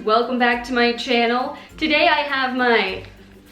welcome back to my channel. Today I have my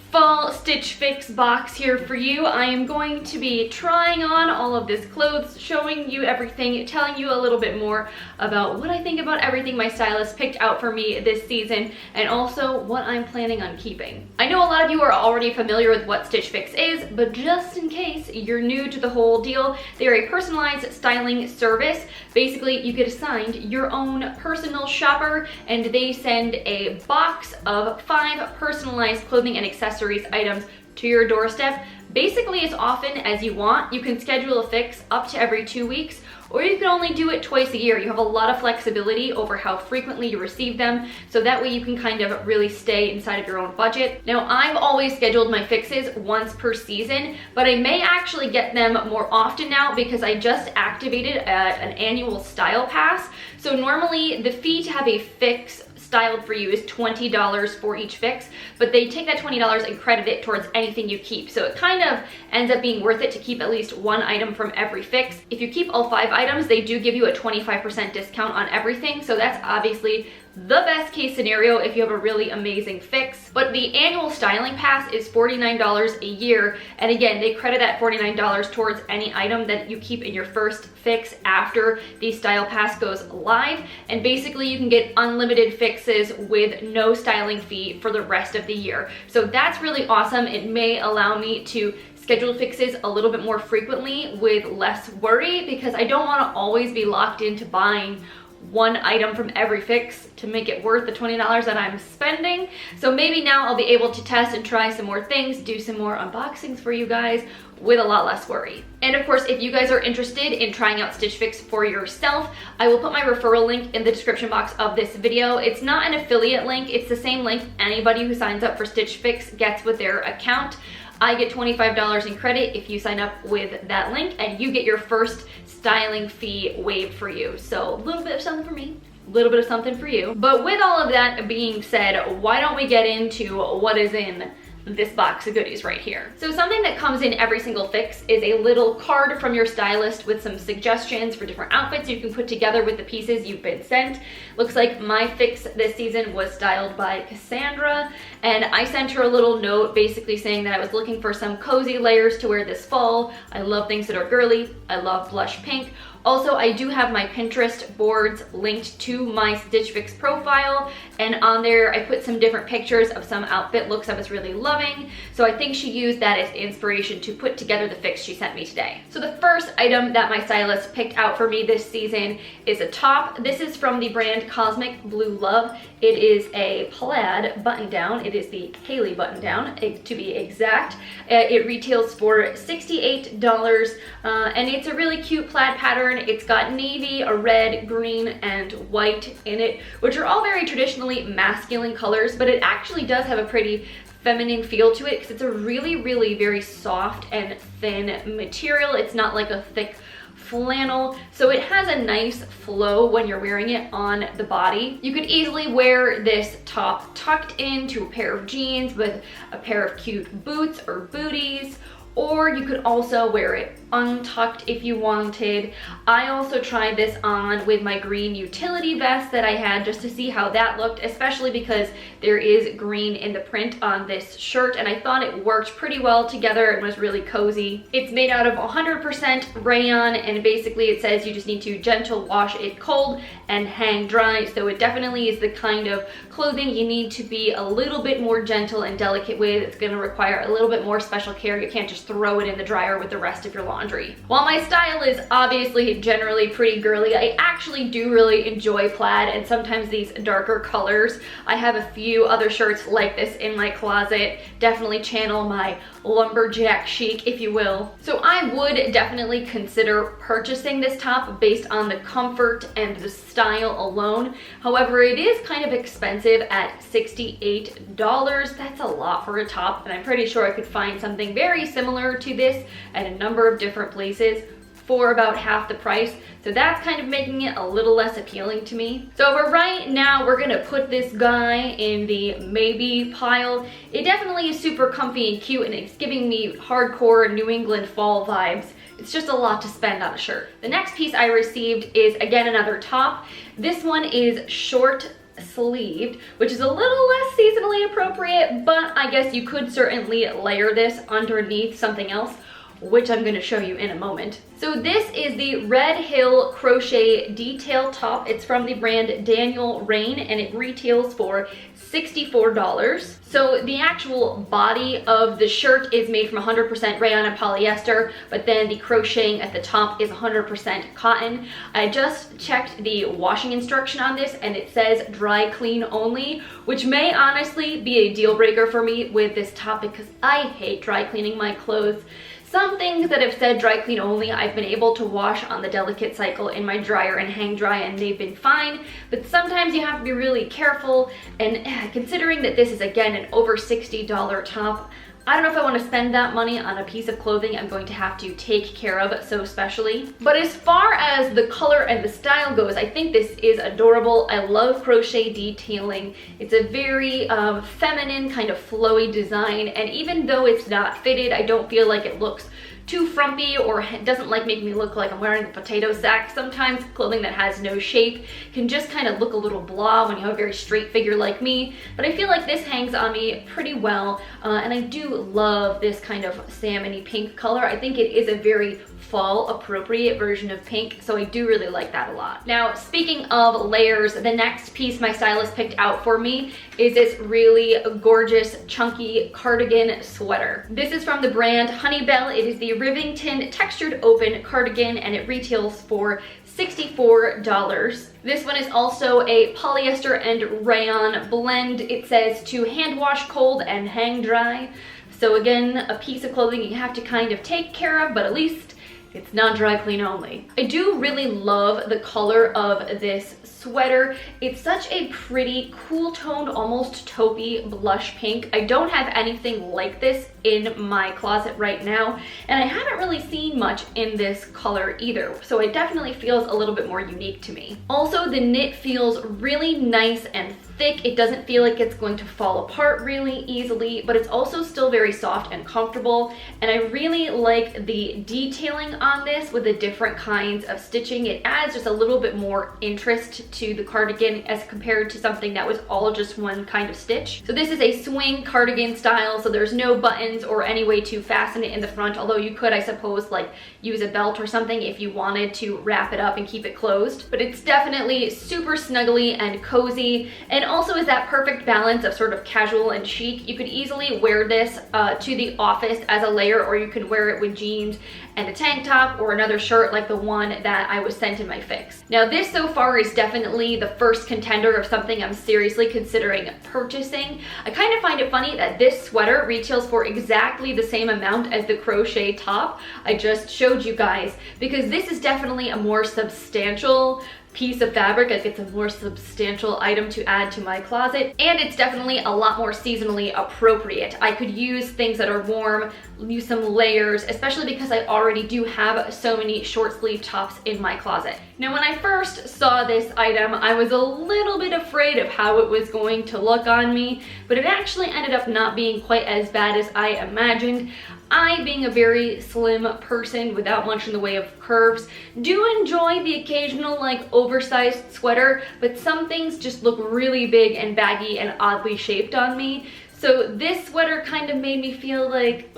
fall Stitch Fix box here for you. I am going to be trying on all of this clothes, showing you everything, telling you a little bit more about what I think about everything my stylist picked out for me this season, and also what I'm planning on keeping. I know a lot of you are already familiar with what Stitch Fix is, but just in case you're new to the whole deal, they are a personalized styling service. Basically, you get assigned your own personal shopper, and they send a box of 5 personalized clothing and accessories items to your doorstep, basically as often as you want. You can schedule a fix up to every 2 weeks, or you can only do it twice a year. You have a lot of flexibility over how frequently you receive them, so that way you can kind of really stay inside of your own budget. Now, I've always scheduled my fixes once per season, but I may actually get them more often now because I just activated an annual style pass. So normally the fee to have a fix styled for you is $20 for each fix, but they take that $20 and credit it towards anything you keep. So it kind of ends up being worth it to keep at least 1 item from every fix. If you keep all 5 items, they do give you a 25% discount on everything. So that's obviously the best case scenario if you have a really amazing fix. But the annual styling pass is $49 a year. And again, they credit that $49 towards any item that you keep in your first fix after the style pass goes live. And basically you can get unlimited fixes with no styling fee for the rest of the year. So that's really awesome. It may allow me to schedule fixes a little bit more frequently with less worry, because I don't want to always be locked into buying 1 item from every fix to make it worth the $20 that I'm spending. So maybe now I'll be able to test and try some more things, do some more unboxings for you guys with a lot less worry. And of course, if you guys are interested in trying out Stitch Fix for yourself, I will put my referral link in the description box of this video. It's not an affiliate link, it's the same link anybody who signs up for Stitch Fix gets with their account. I get $25 in credit if you sign up with that link, and you get your first styling fee waived for you. So a little bit of something for me, a little bit of something for you. But with all of that being said, why don't we get into what is in this box of goodies right here. So something that comes in every single fix is a little card from your stylist with some suggestions for different outfits you can put together with the pieces you've been sent. Looks like my fix this season was styled by Cassandra, and I sent her a little note basically saying that I was looking for some cozy layers to wear this fall. I love things that are girly. I love blush pink. Also, I do have my Pinterest boards linked to my Stitch Fix profile, and on there I put some different pictures of some outfit looks I was really loving. So I think she used that as inspiration to put together the fix she sent me today. So the first item that my stylist picked out for me this season is a top. This is from the brand Cosmic Blue Love. It is a plaid button down. It is the Haley button down, to be exact. It retails for $68, and it's a really cute plaid pattern. It's got navy, a red, green, and white in it, which are all very traditionally masculine colors, but it actually does have a pretty feminine feel to it because it's a really, really very soft and thin material. It's not like a thick flannel, so it has a nice flow when you're wearing it on the body. You could easily wear this top tucked into a pair of jeans with a pair of cute boots or booties, or you could also wear it untucked if you wanted. I also tried this on with my green utility vest that I had just to see how that looked, especially because there is green in the print on this shirt, and I thought it worked pretty well together and was really cozy. It's made out of 100% rayon, and basically it says you just need to gentle wash it cold and hang dry, so it definitely is the kind of clothing you need to be a little bit more gentle and delicate with. It's going to require a little bit more special care. You can't just throw it in the dryer with the rest of your laundry. While my style is obviously generally pretty girly, I actually do really enjoy plaid and sometimes these darker colors. I have a few other shirts like this in my closet, definitely channel my lumberjack chic, if you will. So I would definitely consider purchasing this top based on the comfort and the style alone. However, it is kind of expensive at $68. That's a lot for a top, and I'm pretty sure I could find something very similar to this at a number of different places for about half the price. So that's kind of making it a little less appealing to me. So for right now, we're gonna put this guy in the maybe pile. It definitely is super comfy and cute, and it's giving me hardcore New England fall vibes. It's just a lot to spend on a shirt. The next piece I received is again another top. This one is short sleeved, which is a little less seasonally appropriate, but I guess you could certainly layer this underneath something else, which I'm going to show you in a moment. So this is the Red Hill Crochet Detail Top. It's from the brand Daniel Rain, and it retails for $64. So the actual body of the shirt is made from 100% rayon and polyester, but then the crocheting at the top is 100% cotton. I just checked the washing instruction on this, and it says dry clean only, which may honestly be a deal breaker for me with this top because I hate dry cleaning my clothes. Some things that have said dry clean only, I've been able to wash on the delicate cycle in my dryer and hang dry, and they've been fine, but sometimes you have to be really careful, and considering that this is again an over $60 top, I don't know if I want to spend that money on a piece of clothing I'm going to have to take care of so specially. But as far as the color and the style goes, I think this is adorable. I love crochet detailing. It's a very feminine kind of flowy design, and even though it's not fitted, I don't feel like it looks too frumpy or doesn't like make me look like I'm wearing a potato sack. Sometimes clothing that has no shape can just kind of look a little blah when you have a very straight figure like me, but I feel like this hangs on me pretty well, and I do love this kind of salmony pink color. I think it is a very fall appropriate version of pink, so I do really like that a lot. Now, speaking of layers, the next piece my stylist picked out for me is this really gorgeous chunky cardigan sweater. This is from the brand Honeybell. It is the Rivington textured open cardigan, and it retails for $64. This one is also a polyester and rayon blend. It says to hand wash cold and hang dry. So again, a piece of clothing you have to kind of take care of, but at least it's not dry clean only. I do really love the color of this sweater. It's such a pretty, cool toned, almost taupey blush pink. I don't have anything like this in my closet right now, and I haven't really seen much in this color either, so it definitely feels a little bit more unique to me. Also, the knit feels really nice and thick. It doesn't feel like it's going to fall apart really easily, but it's also still very soft and comfortable, and I really like the detailing on this with the different kinds of stitching. It adds just a little bit more interest to the cardigan as compared to something that was all just one kind of stitch. So this is a swing cardigan style, so there's no buttons or any way to fasten it in the front, although you could, I suppose, like use a belt or something if you wanted to wrap it up and keep it closed. But it's definitely super snuggly and cozy, and also is that perfect balance of sort of casual and chic. You could easily wear this to the office as a layer, or you could wear it with jeans and a tank top or another shirt like the one that I was sent in my fix. Now this so far is definitely the first contender of something I'm seriously considering purchasing. I kind of find it funny that this sweater retails for exactly the same amount as the crochet top I just showed you guys, because this is definitely a more substantial piece of fabric. Like, it's a more substantial item to add to my closet, and it's definitely a lot more seasonally appropriate. I could use things that are warm, use some layers, especially because I already do have so many short sleeve tops in my closet. Now, when I first saw this item, I was a little bit afraid of how it was going to look on me, but it actually ended up not being quite as bad as I imagined. I, being a very slim person without much in the way of curves, do enjoy the occasional like oversized sweater, but some things just look really big and baggy and oddly shaped on me. So this sweater kind of made me feel like,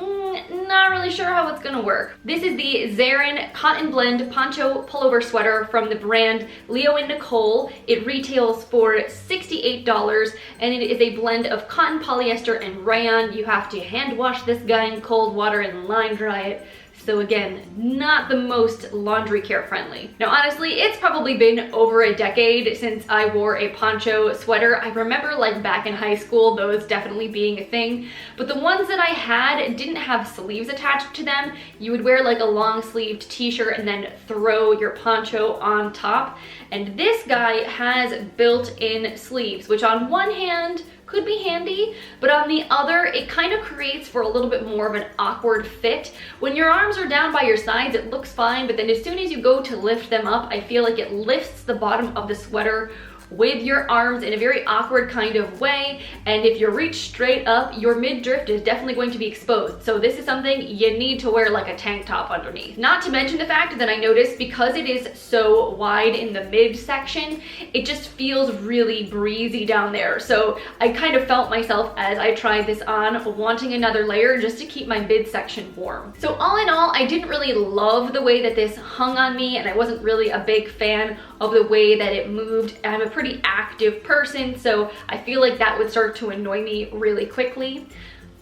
not really sure how it's gonna work. This is the Zarin Cotton Blend Poncho Pullover Sweater from the brand Leo and Nicole. It retails for $68, and it is a blend of cotton, polyester, and rayon. You have to hand wash this guy in cold water and line dry it. So again, not the most laundry care friendly. Now honestly, it's probably been over a decade since I wore a poncho sweater. I remember like back in high school, those definitely being a thing, but the ones that I had didn't have sleeves attached to them. You would wear like a long sleeved t-shirt and then throw your poncho on top. And this guy has built-in sleeves, which on one hand could be handy, but on the other, it kind of creates for a little bit more of an awkward fit. When your arms are down by your sides, it looks fine, but then as soon as you go to lift them up, I feel like it lifts the bottom of the sweater with your arms in a very awkward kind of way, and if you reach straight up, your midriff is definitely going to be exposed. So this is something you need to wear like a tank top underneath. Not to mention the fact that I noticed because it is so wide in the midsection, it just feels really breezy down there. So I kind of felt myself as I tried this on wanting another layer just to keep my midsection warm. So all in all, I didn't really love the way that this hung on me, and I wasn't really a big fan of the way that it moved. I'm a pretty active person, so I feel like that would start to annoy me really quickly.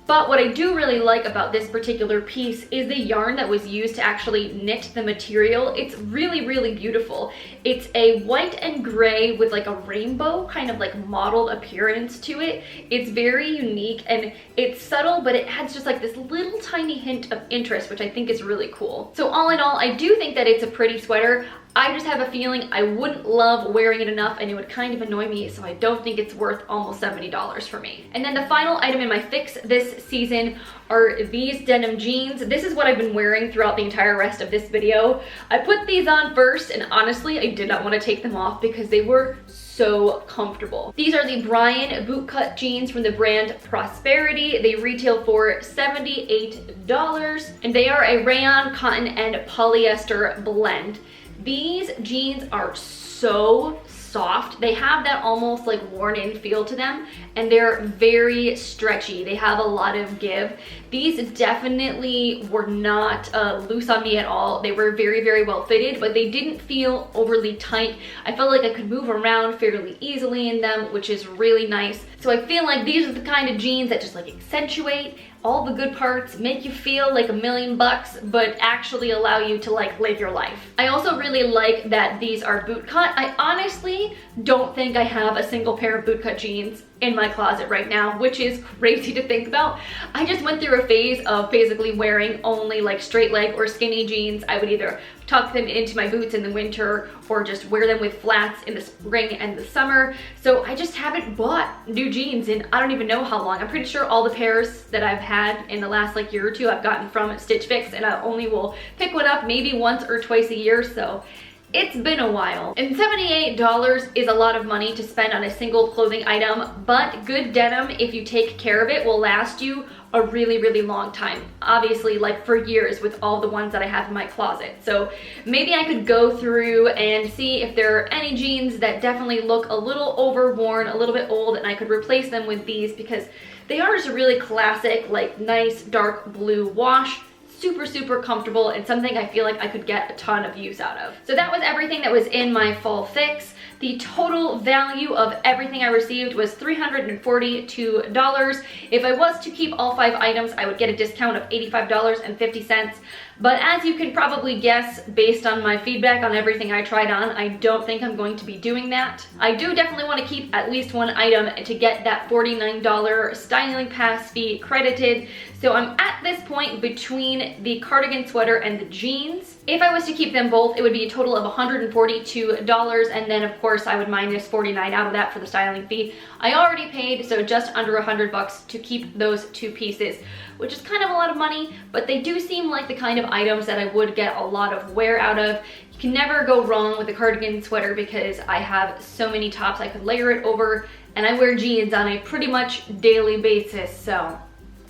But what I do really like about this particular piece is the yarn that was used to actually knit the material. It's really, really beautiful. It's a white and gray with like a rainbow kind of like mottled appearance to it. It's very unique and it's subtle, but it adds just like this little tiny hint of interest, which I think is really cool. So all in all, I do think that it's a pretty sweater. I just have a feeling I wouldn't love wearing it enough and it would kind of annoy me, so I don't think it's worth almost $70 for me. And then the final item in my fix this season are these denim jeans. This is what I've been wearing throughout the entire rest of this video. I put these on first and honestly I did not want to take them off because they were so comfortable. These are the Brian bootcut jeans from the brand Prosperity. They retail for $78 and they are a rayon, cotton, and polyester blend. These jeans are so soft. They have that almost like worn in feel to them and they're very stretchy. They have a lot of give. These definitely were not loose on me at all. They were very, very well fitted, but they didn't feel overly tight. I felt like I could move around fairly easily in them, which is really nice. So I feel like these are the kind of jeans that just like accentuate all the good parts, make you feel like $1,000,000, but actually allow you to like live your life. I also really like that these are bootcut. I honestly don't think I have a single pair of bootcut jeans in my closet right now, which is crazy to think about. I just went through a phase of basically wearing only like straight leg or skinny jeans. I would either tuck them into my boots in the winter or just wear them with flats in the spring and the summer. So I just haven't bought new jeans in I don't even know how long. I'm pretty sure all the pairs that I've had in the last like year or two I've gotten from Stitch Fix, and I only will pick one up maybe once or twice a year. So it's been a while. And $78 is a lot of money to spend on a single clothing item, but good denim, if you take care of it, will last you a really, really long time. Obviously, like for years with all the ones that I have in my closet. So maybe I could go through and see if there are any jeans that definitely look a little overworn, a little bit old, and I could replace them with these because they are just a really classic, like nice dark blue wash. Super, super comfortable and something I feel like I could get a ton of use out of. So that was everything that was in my fall fix. The total value of everything I received was $342. If I was to keep all 5 items, I would get a discount of $85.50. But as you can probably guess, based on my feedback on everything I tried on, I don't think I'm going to be doing that. I do definitely want to keep at least one item to get that $49 styling pass fee credited. So I'm at this point between the cardigan sweater and the jeans. If I was to keep them both, it would be a total of $142, and then of course I would minus $49 out of that for the styling fee. I already paid, so just under $100 to keep those 2 pieces, which is kind of a lot of money, but they do seem like the kind of items that I would get a lot of wear out of. You can never go wrong with a cardigan sweater because I have so many tops I could layer it over, and I wear jeans on a pretty much daily basis, so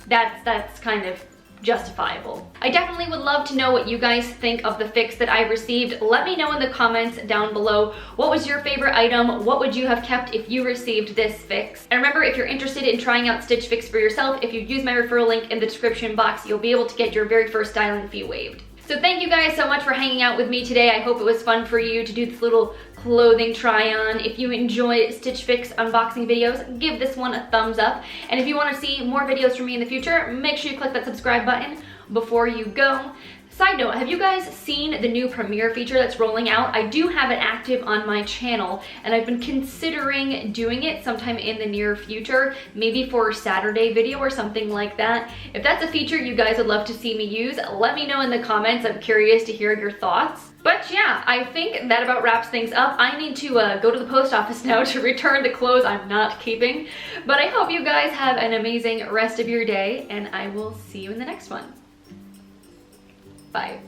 that's kind of justifiable. I definitely would love to know what you guys think of the fix that I received. Let me know in the comments down below. What was your favorite item? What would you have kept if you received this fix? And remember, if you're interested in trying out Stitch Fix for yourself, if you use my referral link in the description box, you'll be able to get your very first styling fee waived. So thank you guys so much for hanging out with me today. I hope it was fun for you to do this little clothing try on. If you enjoy Stitch Fix unboxing videos, give this one a thumbs up. And if you want to see more videos from me in the future, make sure you click that subscribe button before you go. Side note, have you guys seen the new premiere feature that's rolling out? I do have it active on my channel and I've been considering doing it sometime in the near future, maybe for a Saturday video or something like that. If that's a feature you guys would love to see me use, let me know in the comments. I'm curious to hear your thoughts. But yeah, I think that about wraps things up. I need to go to the post office now to return the clothes I'm not keeping. But I hope you guys have an amazing rest of your day and I will see you in the next one. Bye.